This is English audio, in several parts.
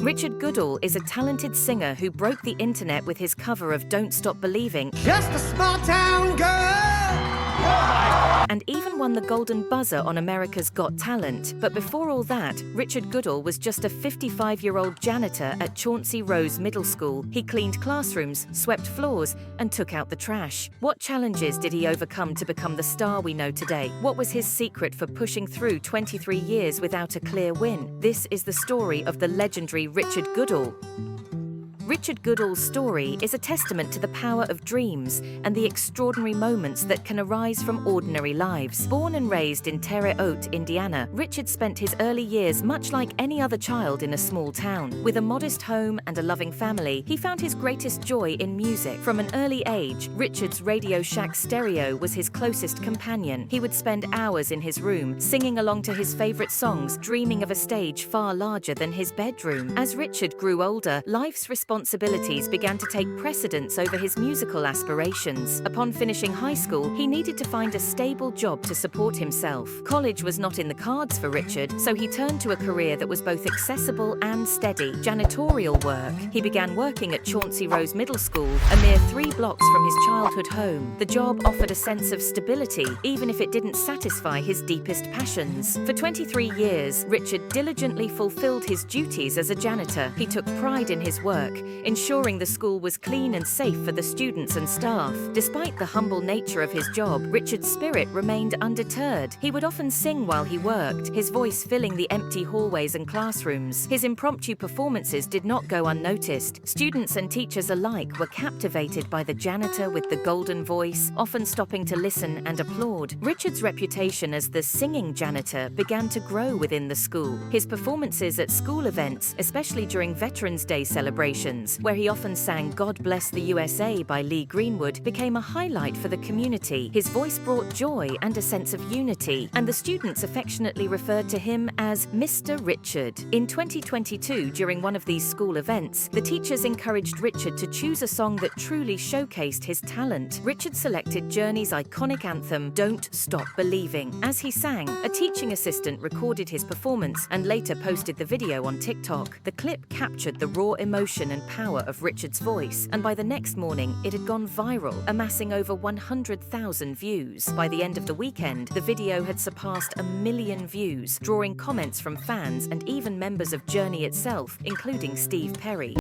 Richard Goodall is a talented singer who broke the internet with his cover of Don't Stop Believing. Just a small town girl. And even won the Golden Buzzer on America's Got Talent. But before all that, Richard Goodall was just a 55-year-old janitor at Chauncey Rose Middle School. He cleaned classrooms, swept floors, and took out the trash. What challenges did he overcome to become the star we know today? What was his secret for pushing through 23 years without a clear win? This is the story of the legendary Richard Goodall. Richard Goodall's story is a testament to the power of dreams and the extraordinary moments that can arise from ordinary lives. Born and raised in Terre Haute, Indiana, Richard spent his early years much like any other child in a small town. With a modest home and a loving family, he found his greatest joy in music. From an early age, Richard's Radio Shack stereo was his closest companion. He would spend hours in his room, singing along to his favorite songs, dreaming of a stage far larger than his bedroom. As Richard grew older, life's responsibilities began to take precedence over his musical aspirations. Upon finishing high school, he needed to find a stable job to support himself. College was not in the cards for Richard, so he turned to a career that was both accessible and steady: janitorial work. He began working at Chauncey Rose Middle School, a mere 3 blocks from his childhood home. The job offered a sense of stability, even if it didn't satisfy his deepest passions. For 23 years, Richard diligently fulfilled his duties as a janitor. He took pride in his work, ensuring the school was clean and safe for the students and staff. Despite the humble nature of his job, Richard's spirit remained undeterred. He would often sing while he worked, his voice filling the empty hallways and classrooms. His impromptu performances did not go unnoticed. Students and teachers alike were captivated by the janitor with the golden voice, often stopping to listen and applaud. Richard's reputation as the singing janitor began to grow within the school. His performances at school events, especially during Veterans Day celebrations, where he often sang God Bless the USA by Lee Greenwood, became a highlight for the community. His voice brought joy and a sense of unity, and the students affectionately referred to him as Mr. Richard. In 2022, during one of these school events, the teachers encouraged Richard to choose a song that truly showcased his talent. Richard selected Journey's iconic anthem, Don't Stop Believing. As he sang, a teaching assistant recorded his performance and later posted the video on TikTok. The clip captured the raw emotion and power of Richard's voice, and by the next morning, it had gone viral, amassing over 100,000 views. By the end of the weekend, the video had surpassed 1 million views, drawing comments from fans and even members of Journey itself, including Steve Perry.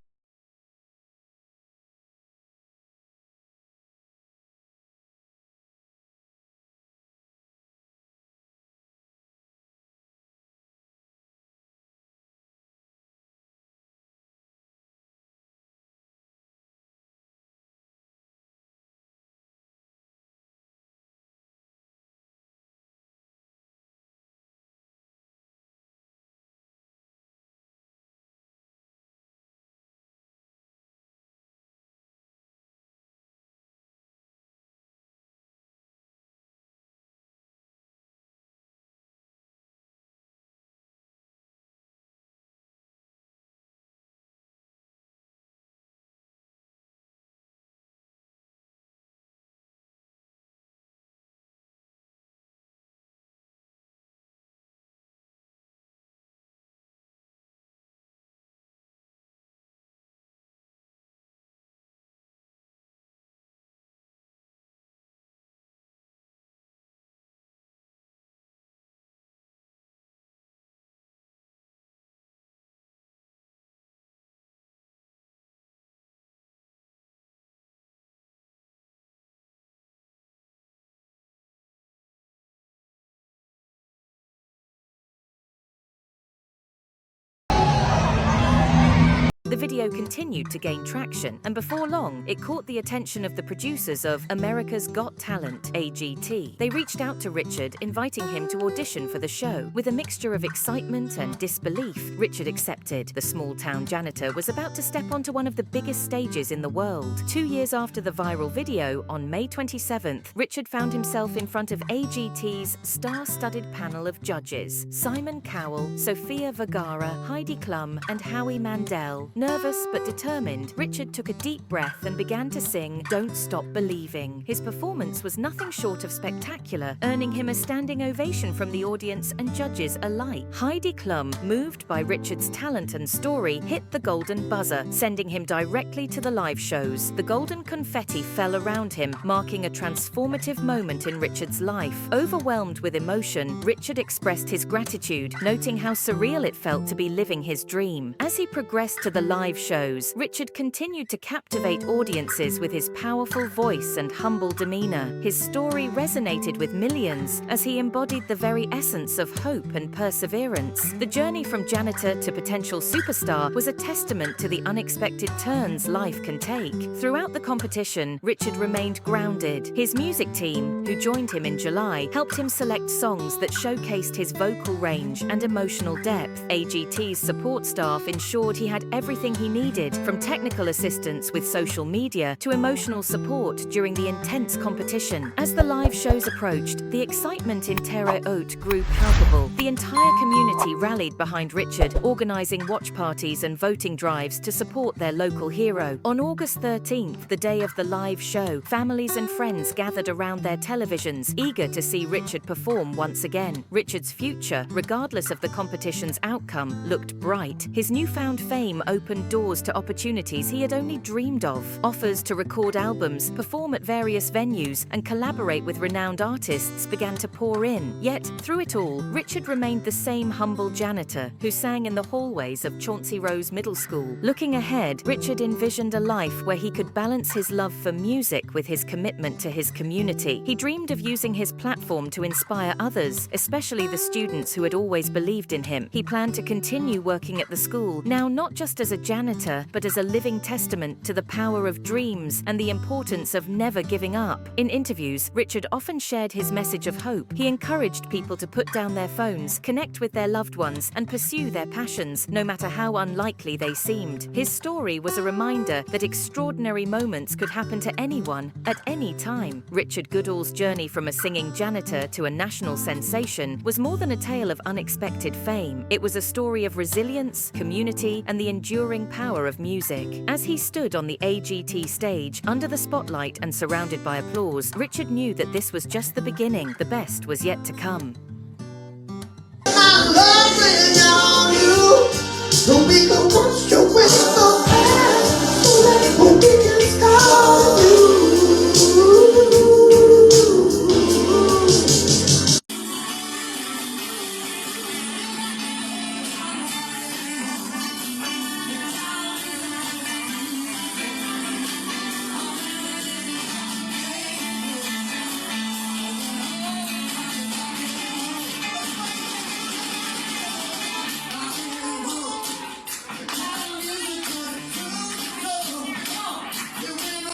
The video continued to gain traction, and before long, it caught the attention of the producers of America's Got Talent, AGT. They reached out to Richard, inviting him to audition for the show. With a mixture of excitement and disbelief, Richard accepted. The small-town janitor was about to step onto one of the biggest stages in the world. 2 years after the viral video, on May 27th, Richard found himself in front of AGT's star-studded panel of judges: Simon Cowell, Sofia Vergara, Heidi Klum, and Howie Mandel. Nervous but determined, Richard took a deep breath and began to sing "Don't Stop Believing." His performance was nothing short of spectacular, earning him a standing ovation from the audience and judges alike. Heidi Klum, moved by Richard's talent and story, hit the golden buzzer, sending him directly to the live shows. The golden confetti fell around him, marking a transformative moment in Richard's life. Overwhelmed with emotion, Richard expressed his gratitude, noting how surreal it felt to be living his dream. As he progressed to the live shows, Richard continued to captivate audiences with his powerful voice and humble demeanor. His story resonated with millions as he embodied the very essence of hope and perseverance. The journey from janitor to potential superstar was a testament to the unexpected turns life can take. Throughout the competition, Richard remained grounded. His music team, who joined him in July, helped him select songs that showcased his vocal range and emotional depth. AGT's support staff ensured he had everything he needed, from technical assistance with social media to emotional support during the intense competition. As the live shows approached, the excitement in Terre Haute grew palpable. The entire community rallied behind Richard, organizing watch parties and voting drives to support their local hero. On August 13th, the day of the live show, families and friends gathered around their televisions, eager to see Richard perform once again. Richard's future, regardless of the competition's outcome, looked bright. His newfound fame opened doors to opportunities he had only dreamed of. Offers to record albums, perform at various venues, and collaborate with renowned artists began to pour in. Yet, through it all, Richard remained the same humble janitor who sang in the hallways of Chauncey Rose Middle School. Looking ahead, Richard envisioned a life where he could balance his love for music with his commitment to his community. He dreamed of using his platform to inspire others, especially the students who had always believed in him. He planned to continue working at the school, now not just as a janitor, but as a living testament to the power of dreams and the importance of never giving up. In interviews, Richard often shared his message of hope. He encouraged people to put down their phones, connect with their loved ones, and pursue their passions, no matter how unlikely they seemed. His story was a reminder that extraordinary moments could happen to anyone at any time. Richard Goodall's journey from a singing janitor to a national sensation was more than a tale of unexpected fame. It was a story of resilience, community, and the enduring power of music. As he stood on the AGT stage, under the spotlight and surrounded by applause, Richard knew that this was just the beginning. The best was yet to come.